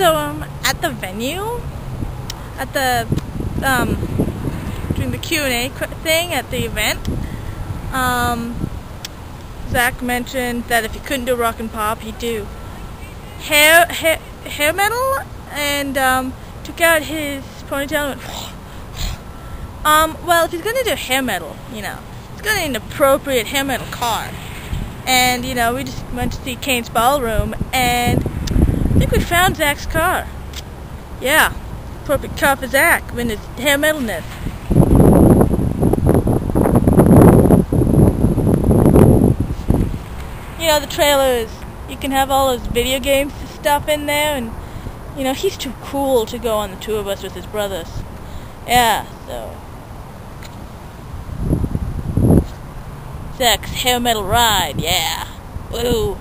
So at the venue, at the during the Q&A thing at the event, Zach mentioned that if he couldn't do rock and pop, he'd do hair metal, and took out his ponytail and went, well, if he's gonna do hair metal, he's gonna need an appropriate hair metal car. And we just went to see Kane's Ballroom, and I think we found Zach's car. Yeah, appropriate car for Zach in his hair metalness. The trailers, you can have all those video games stuff in there, and he's too cool to go on the tour bus with his brothers. Yeah, so Zach's hair metal ride, yeah. Woo.